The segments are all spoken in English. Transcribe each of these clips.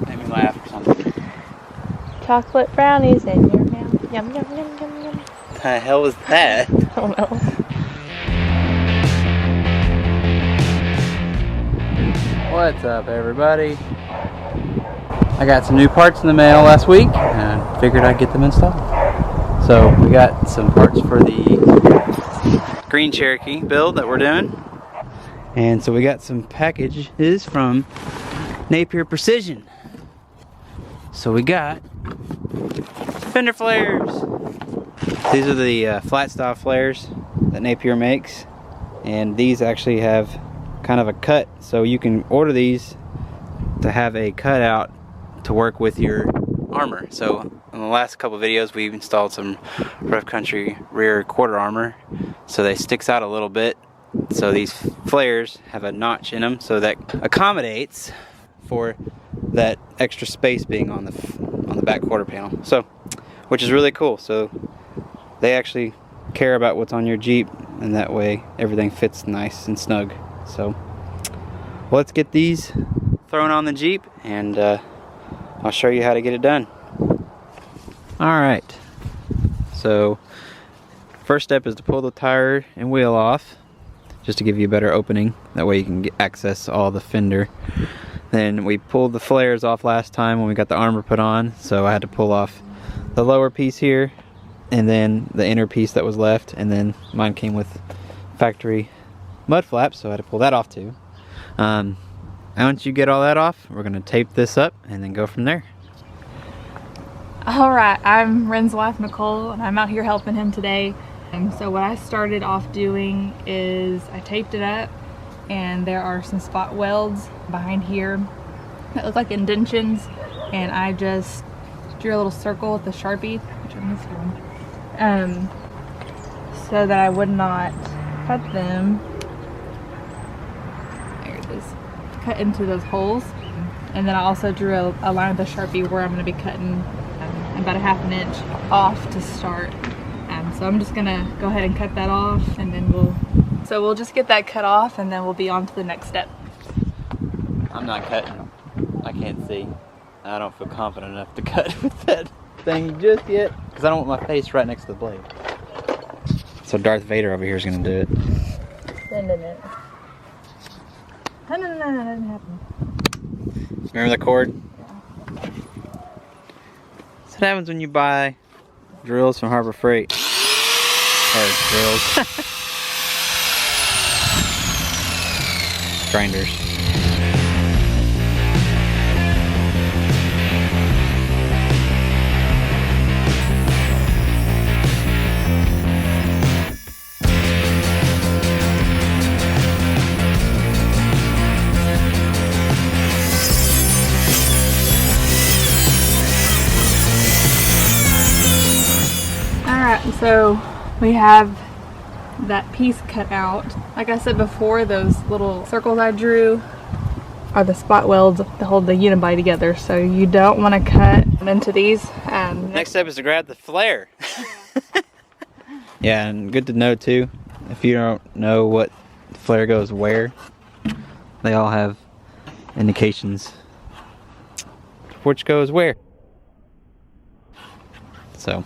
Made me laugh or something. Chocolate brownies in your mouth. Yum, yum, yum, yum, yum. What the hell was that? I don't know. What's up, everybody? I got some new parts in the mail last week and I figured I'd get them installed. So we got some parts for the green Cherokee build that we're doing. And so we got some packages from Napier Precision. So we got Fender Flares. These are the flat style flares that Napier makes. And these actually have kind of a cut, so you can order these to have a cutout to work with your armor. So in the last couple videos we've installed some rough country rear quarter armor, so they sticks out a little bit. So these flares have a notch in them, so that accommodates for that extra space being on the back quarter panel. So, which is really cool. So they actually care about what's on your Jeep, and that way everything fits nice and snug. So let's get these thrown on the Jeep, and I'll show you how to get it done. Alright, so first step is to pull the tire and wheel off, just to give you a better opening. That way you can access all the fender. Then we pulled the flares off last time when we got the armor put on, so I had to pull off the lower piece here and then the inner piece that was left, and then mine came with factory mud flaps, so I had to pull that off too. And once you get all that off, we're going to tape this up and then go from there. Alright, I'm Ren's wife Nicole, and I'm out here helping him today. And so what I started off doing is I taped it up, and there are some spot welds behind here that look like indentions, and I just drew a little circle with the Sharpie, which I'm just doing, so that I would not cut them. There it is. Cut into those holes. And then I also drew a line with the Sharpie where I'm going to be cutting about a ½ inch off to start. So I'm just going to go ahead and cut that off, and then we'll just get that cut off, and then we'll be on to the next step. I'm not cutting. I can't see. I don't feel confident enough to cut with that thing just yet, because I don't want my face right next to the blade. So Darth Vader over here is going to do it. No, that didn't happen. Remember the cord? Yeah. That's what happens when you buy drills from Harbor Freight. Or drills. Grinders. So we have that piece cut out. Like I said before, those little circles I drew are the spot welds that hold the unibody together, so you don't want to cut into these. Next step is to grab the flare. Yeah, and good to know too, if you don't know what flare goes where, they all have indications which goes where. So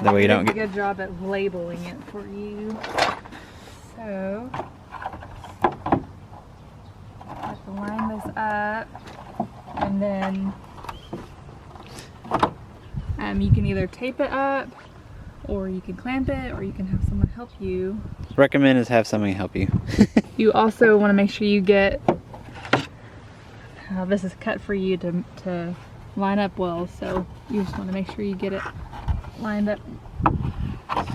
that way you don't get a good job at labeling it for you. So I have to line this up, and then you can either tape it up, or you can clamp it, or you can have someone help you. Recommend is have somebody help you. You also want to make sure you get this is cut for you to line up well, so you just want to make sure you get it lined up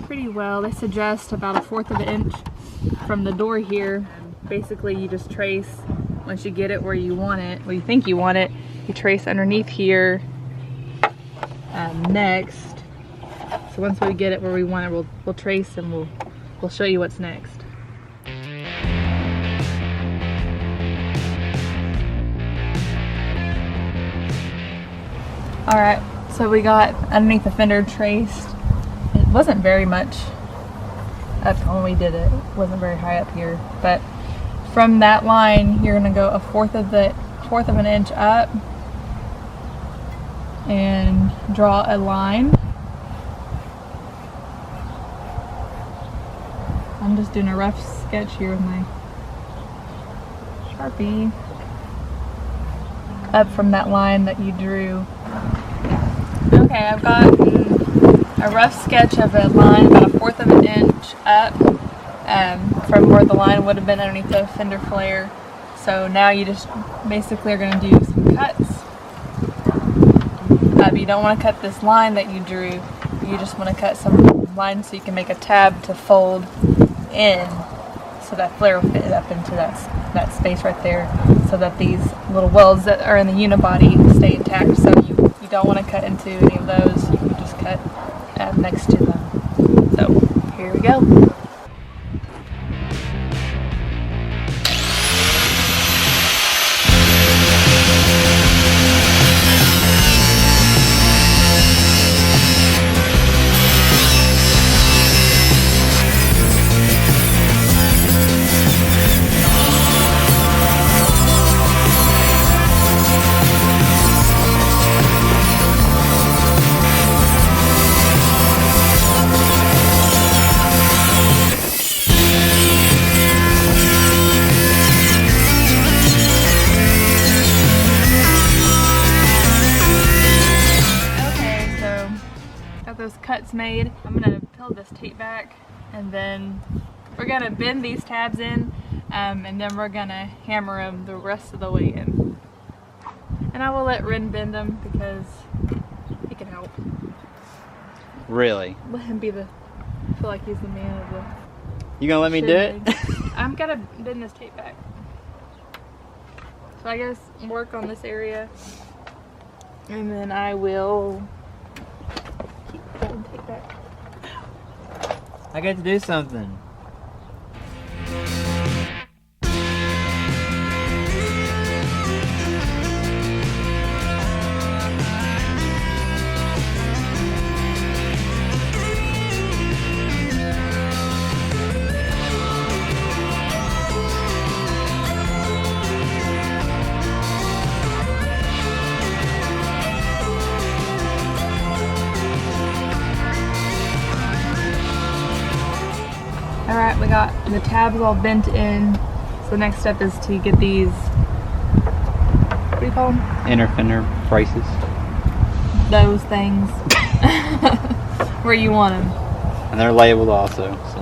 pretty well. They suggest about 1/4 of an inch from the door here. Basically you just trace, once you get it where you want it, where you think you want it, you trace underneath here next. So once we get it where we want it, we'll trace, and we'll show you what's next. Alright, so we got underneath the fender traced. It wasn't very much up when we did it. It wasn't very high up here. But from that line, you're going to go 1/4 of the 1/4 of an inch up and draw a line. I'm just doing a rough sketch here with my Sharpie up from that line that you drew. Okay, I've got a rough sketch of a line about 1/4 of an inch up from where the line would have been underneath the fender flare. So now you just basically are going to do some cuts. You don't want to cut this line that you drew. You just want to cut some lines so you can make a tab to fold in, so that flare will fit up into that space right there, so that these little welds that are in the unibody stay intact. So you don't want to cut into any of those. You can just cut next to them. So here we go. Those cuts made. I'm gonna peel this tape back, and then we're gonna bend these tabs in, and then we're gonna hammer them the rest of the way in. And I will let Ren bend them because he can help. Really? Let him be the. I feel like he's the man of the. You gonna let me do it? I'm gonna bend this tape back. So I guess work on this area, and then I will. Take that. I got to do something. Alright, we got the tabs all bent in. So the next step is to get these, what do you call them? Inner fender braces. Those things. Where you want them. And they're labeled also, so.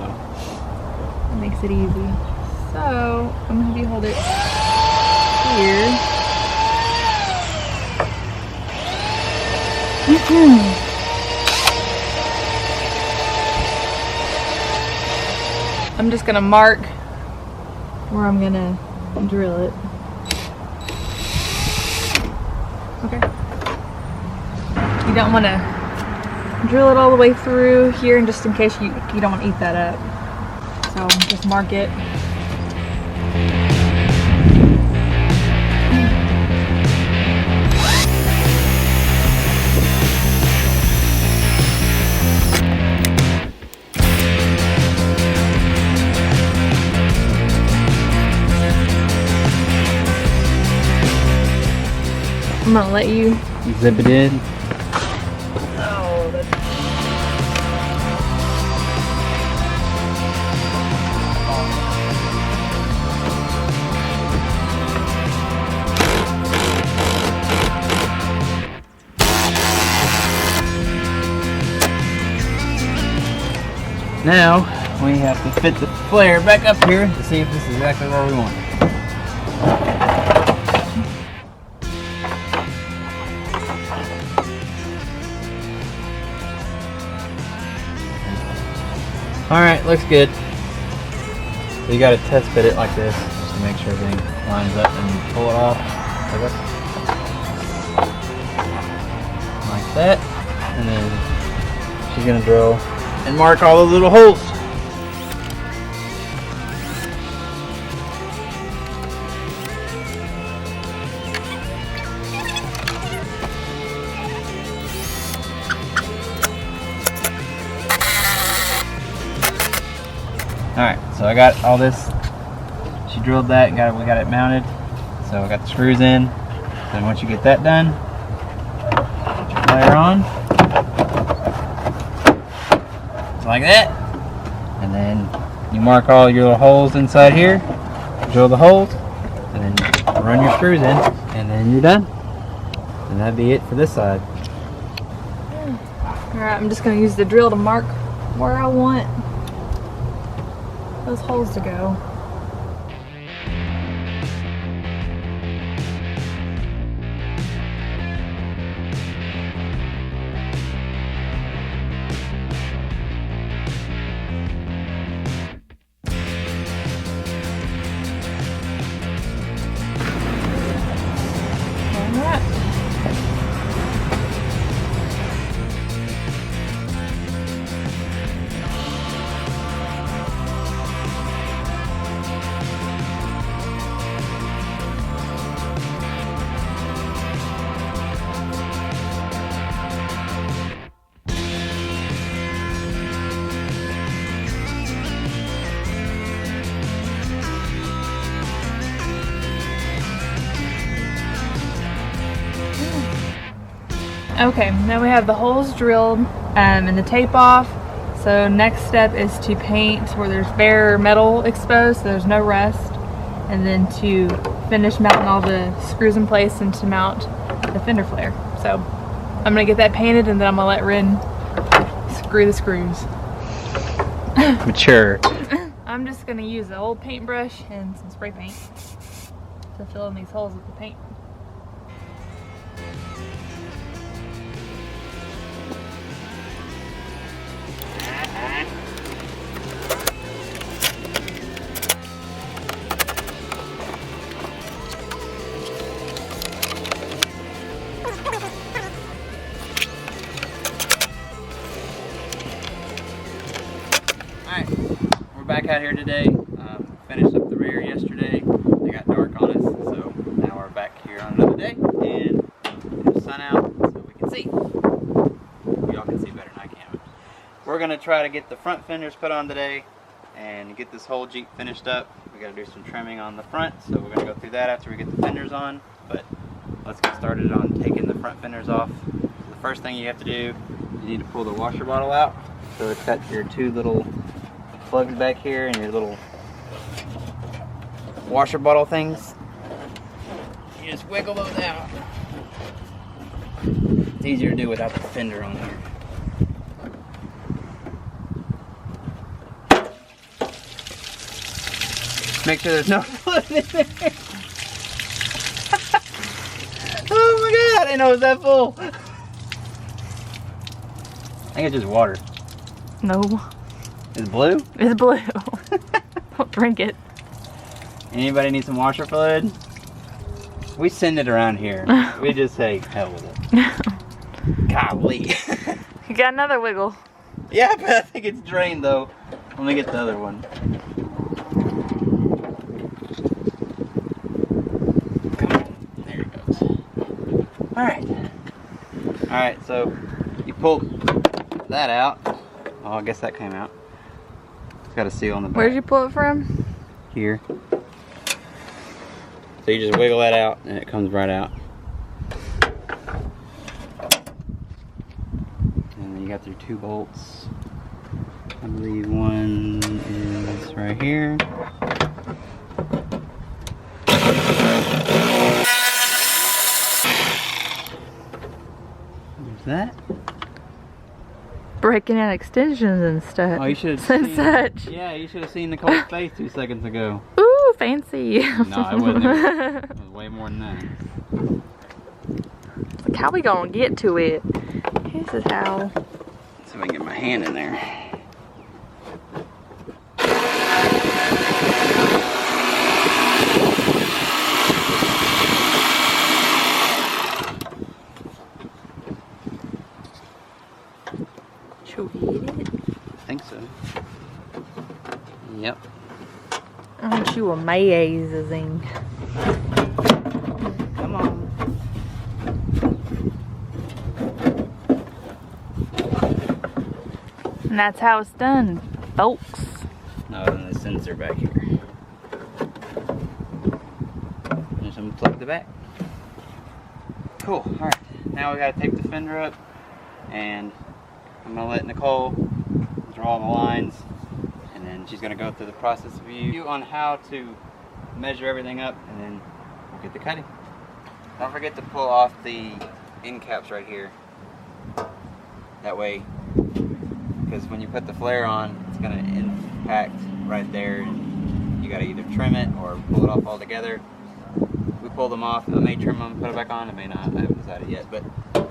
It makes it easy. So, I'm going to have you hold it here. I'm just gonna mark where I'm gonna drill it. Okay. You don't want to drill it all the way through here, and just in case you don't want to eat that up. So just mark it. I'm gonna let you zip it in. Oh, that's... Now we have to fit the flare back up here to see if this is exactly where we want it. Alright, looks good. So you gotta test fit it like this, just to make sure everything lines up, and you pull it off like that. And then she's gonna drill and mark all those little holes. Alright, so I got all this. She drilled that and we got it mounted. So I got the screws in. Then once you get that done, put your flare on. Like that. And then you mark all your little holes inside here. Drill the holes. And then run your screws in. And then you're done. And that'd be it for this side. Alright, I'm just going to use the drill to mark where I want those holes to go. Okay, now we have the holes drilled and the tape off. So next step is to paint where there's bare metal exposed so there's no rust, and then to finish mounting all the screws in place and to mount the fender flare. So I'm gonna get that painted and then I'm gonna let Ren screw the screws. Mature. I'm just gonna use an old paintbrush and some spray paint to fill in these holes with the paint. Alright, we're back out here today. Finished up the rear yesterday. It got dark on us, so now we're back here on another day. And there's sun out so we can see. Y'all can see better than I can. But we're going to try to get the front fenders put on today and get this whole Jeep finished up. We got to do some trimming on the front, so we're going to go through that after we get the fenders on. But let's get started on taking the front fenders off. The first thing you have to do, you need to pull the washer bottle out. So it's got your two little plugs back here and your little washer bottle things. You just wiggle those out. It's easier to do without the fender on there. Make sure there's no fluid in there. Oh my god, I didn't know it was that full. I think it's just water. No. It's blue? It's blue. Don't drink it. Anybody need some washer fluid? We send it around here. We just say, hell with it. Golly. You got another wiggle. Yeah, but I think it's drained though. Let me get the other one. Come on. There it goes. Alright. Alright, so you pull that out. Oh, I guess that came out. It's got a seal on the back. Where'd you pull it from? Here. So you just wiggle that out and it comes right out. And then you got your two bolts. I believe one is right here. There's that. Breaking out extensions and stuff. Oh, you should have seen. Such. Yeah, you should have seen Nicole's face 2 seconds ago. Ooh, fancy. No, it wasn't. It was way more than that. Like, how we gonna get to it? This is how. Let's see if I can get my hand in there. Should we eat it? I think so. Yep. Aren't you amazing? Come on. And that's how it's done, folks. No, then the sensor back here. There's some plug. Cool. All right. Now we gotta tape the fender up, and I'm gonna let Nicole draw the lines, and then she's gonna go through the process of you on how to measure everything up, and then we'll get the cutting. Don't forget to pull off the end caps right here. That way, because when you put the flare on, it's gonna impact right there, and you gotta either trim it or pull it off altogether. We pull them off. I may trim them, put it back on. I may not. I haven't decided yet, but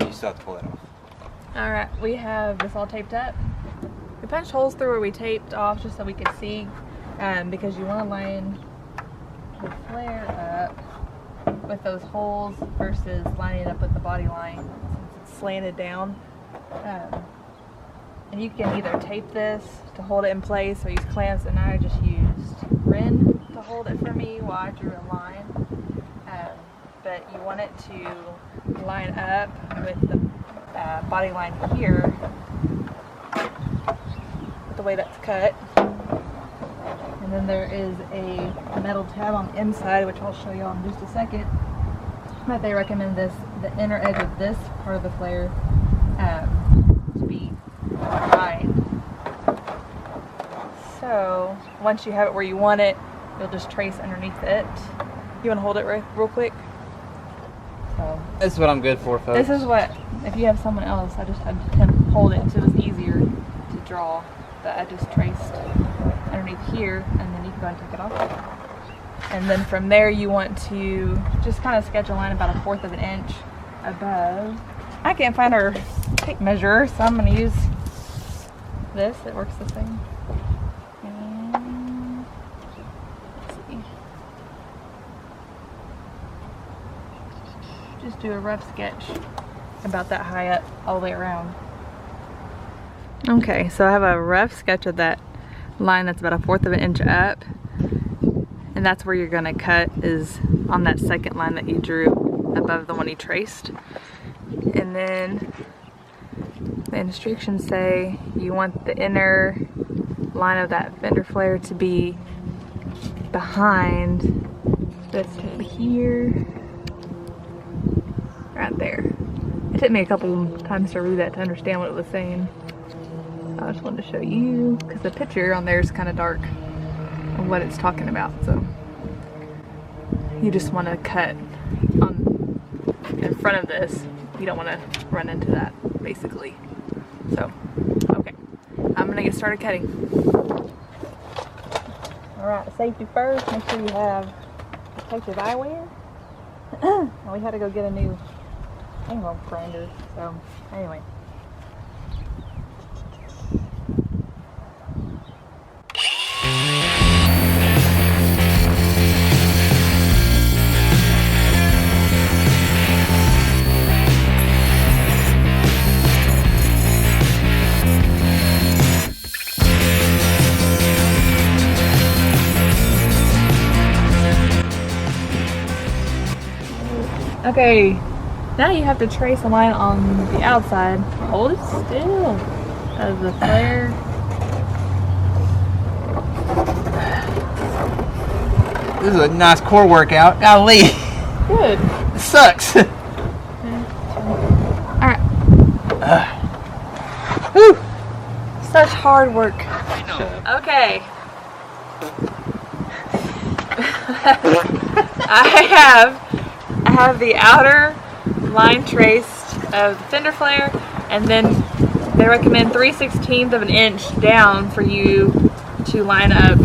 you still have to pull that off. All right, we have this all taped up. We punched holes through where we taped off just so we could see, because you want to line the flare up with those holes versus lining it up with the body line since it's slanted down. And you can either tape this to hold it in place or use clamps, and I just used Ren to hold it for me while I drew a line. But you want it to line up with the body line here, with the way that's cut. And then there is a metal tab on the inside, which I'll show y'all in just a second. But they recommend this, the inner edge of this part of the flare, to be lined. So once you have it where you want it, you'll just trace underneath it. You want to hold it real quick? So this is what I'm good for, folks. this is what, if you have someone else, I just had him hold it so it was easier to draw. But I just traced underneath here, and then you can go and take it off. And then from there you want to just kind of sketch a line about 1/4 of an inch above. I can't find our tape measure, so I'm going to use this. It works the same. And let's see. Just do a rough sketch about that high up all the way around. Okay, so I have a rough sketch of that line that's about 1/4 of an inch up, and that's where you're gonna cut, is on that second line that you drew above the one you traced. And then the instructions say you want the inner line of that fender flare to be behind this here, right there. It took me a couple times to read that to understand what it was saying. I just wanted to show you, because the picture on there is kind of dark of what it's talking about. So you just want to cut on in front of this. You don't want to run into that, basically. So, okay, I'm gonna get started cutting. All right, safety first. Make sure you have protective eyewear. We had to go get a new angle grinder. So, anyway. Okay, now you have to trace a line on the outside. Hold it still of the flare. This is a nice core workout. Golly. Good. It sucks. Alright. Whew. Such hard work. I know. Okay. I have the outer line traced of the fender flare, and then they recommend 3/16 of an inch down for you to line up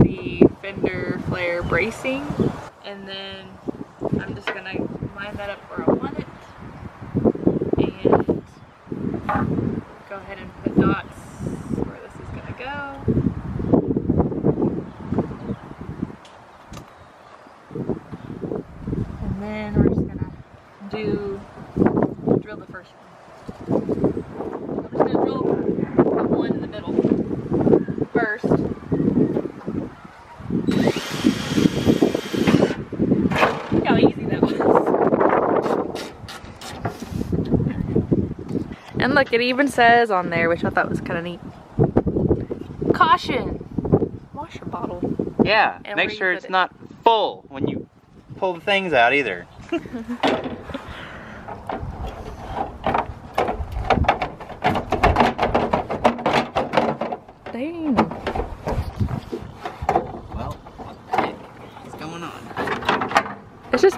the fender flare bracing. And then I'm just gonna line that up where I want it, and go ahead and put dots where this is gonna go. And then we're just gonna drill the first one. I'm just gonna drill a hole in the middle first. Look how easy that was. And look, it even says on there, which I thought was kind of neat, caution, wash your bottle. Yeah, And make where sure you it's put it. not full when you pull the things out either.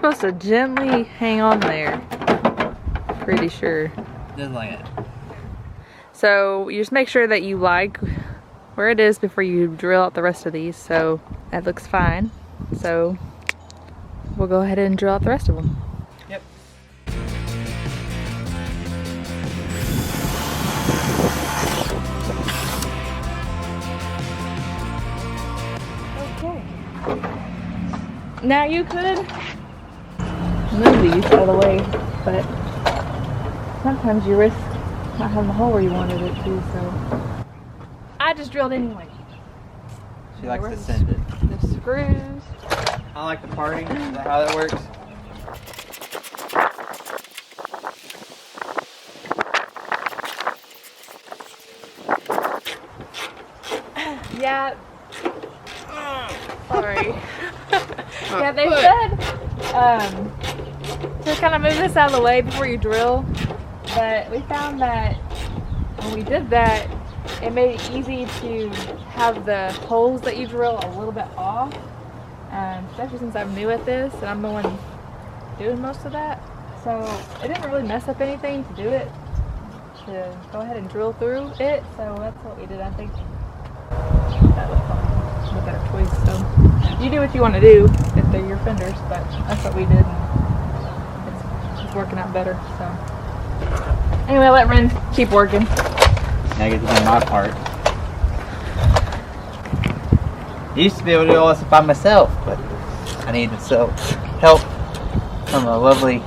supposed to gently hang on there. Pretty sure. Just like it. So you just make sure that you like where it is before you drill out the rest of these. So that looks fine. So we'll go ahead and drill out the rest of them. Yep. Okay. Now you could move these out of the way, but sometimes you risk not having the hole where you wanted it to, so I just drilled anyway. She likes to send it. The screws. I like the parting. Is that how that works? Yeah. Sorry. Yeah, they said to kind of move this out of the way before you drill, but we found that when we did that, it made it easy to have the holes that you drill a little bit off, especially since I'm new at this and I'm the one doing most of that. So it didn't really mess up anything to do it, to go ahead and drill through it. So that's what we did. I think that was fine. A better choice. So you do what you want to do if they're your fenders, but that's what we did. And it's working out better. So anyway, let Ren keep working. Now I get to do my part. I used to be able to do all this by myself, but I need some help from a lovely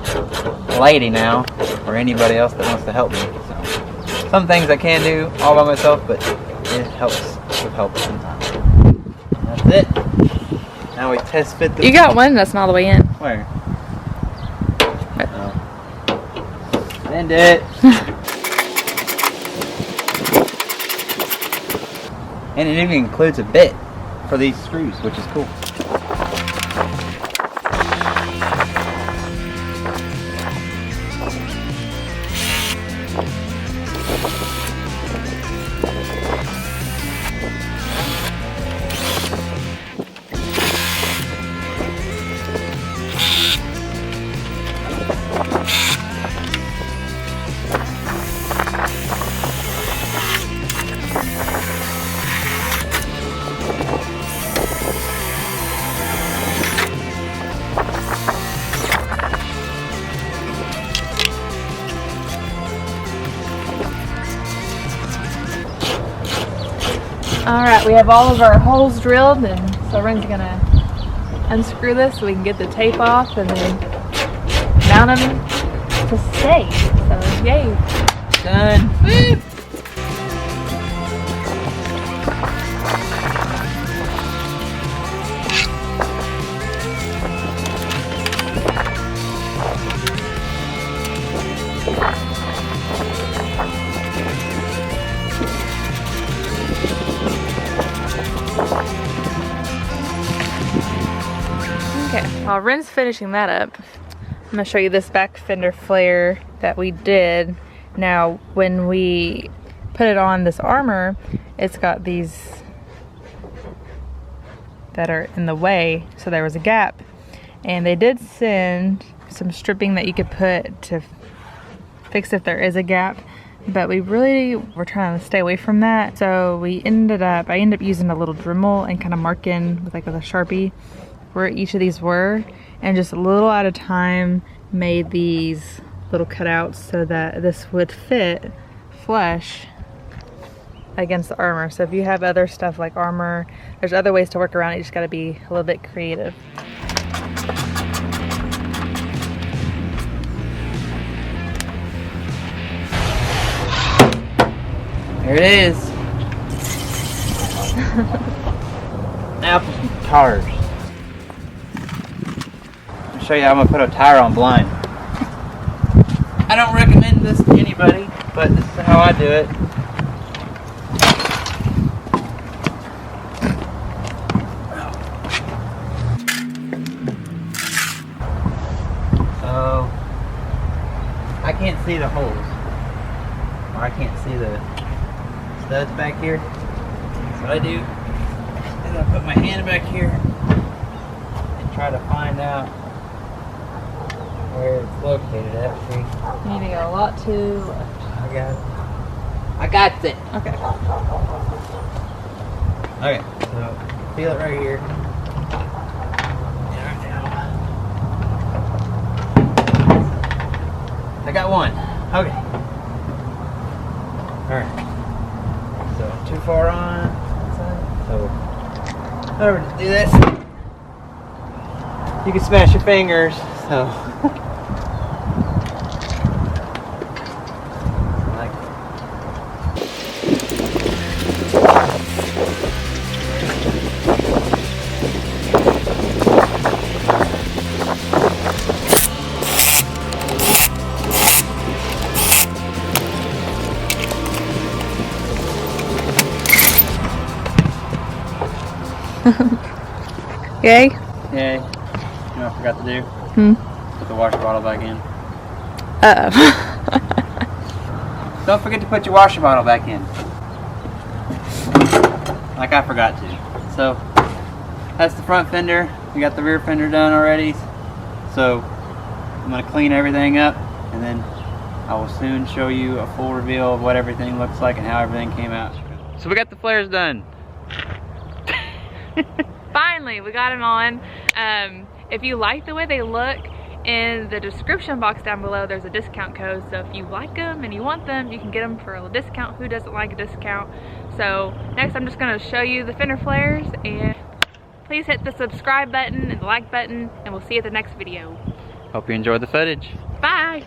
lady now, or anybody else that wants to help me. So some things I can do all by myself, but it helps with help sometimes. That's it. Now we test fit the... You got one that's not all the way in. Where? Oh. End it. And it even includes a bit for these screws, which is cool. Alright, we have all of our holes drilled, and so Ren's gonna unscrew this so we can get the tape off and then mount them to stay. So yay! Done. Woo! Okay, while Ren's finishing that up, I'm gonna show you this back fender flare that we did. Now, when we put it on this armor, it's got these that are in the way, so there was a gap. And they did send some stripping that you could put to fix if there is a gap, but we really were trying to stay away from that. So I ended up using a little Dremel and kind of marking with a Sharpie where each of these were, and just a little at a time made these little cutouts so that this would fit flush against the armor. So if you have other stuff like armor, there's other ways to work around it. You just got to be a little bit creative. There it is. Now for some tires. I'll show you how I'm gonna put a tire on blind. I don't recommend this to anybody, but this is how I do it. So I can't see the holes, or I can't see the studs back here. So what I do is I put my hand back here and try to find out where it's located at. See? You need to go a lot to left. I got it. I got it. Okay. Okay, so feel it right here. Right now. I got one. Okay. Alright. So too far on. So in order to do this, you can smash your fingers. So like Yay? yay. You know what I forgot to do? Put the water bottle back in. Don't forget to put your washer bottle back in. Like I forgot to. So that's the front fender. We got the rear fender done already. So I'm going to clean everything up, and then I will soon show you a full reveal of what everything looks like and how everything came out. So we got the flares done. Finally, we got them on. If you like the way they look, in the description box down below there's a discount code, so if you like them and you want them, you can get them for a discount. Who doesn't like a discount? So next I'm just going to show you the Fender Flares, and please hit the subscribe button and the like button, and we'll see you at the next video. Hope you enjoyed the footage. Bye!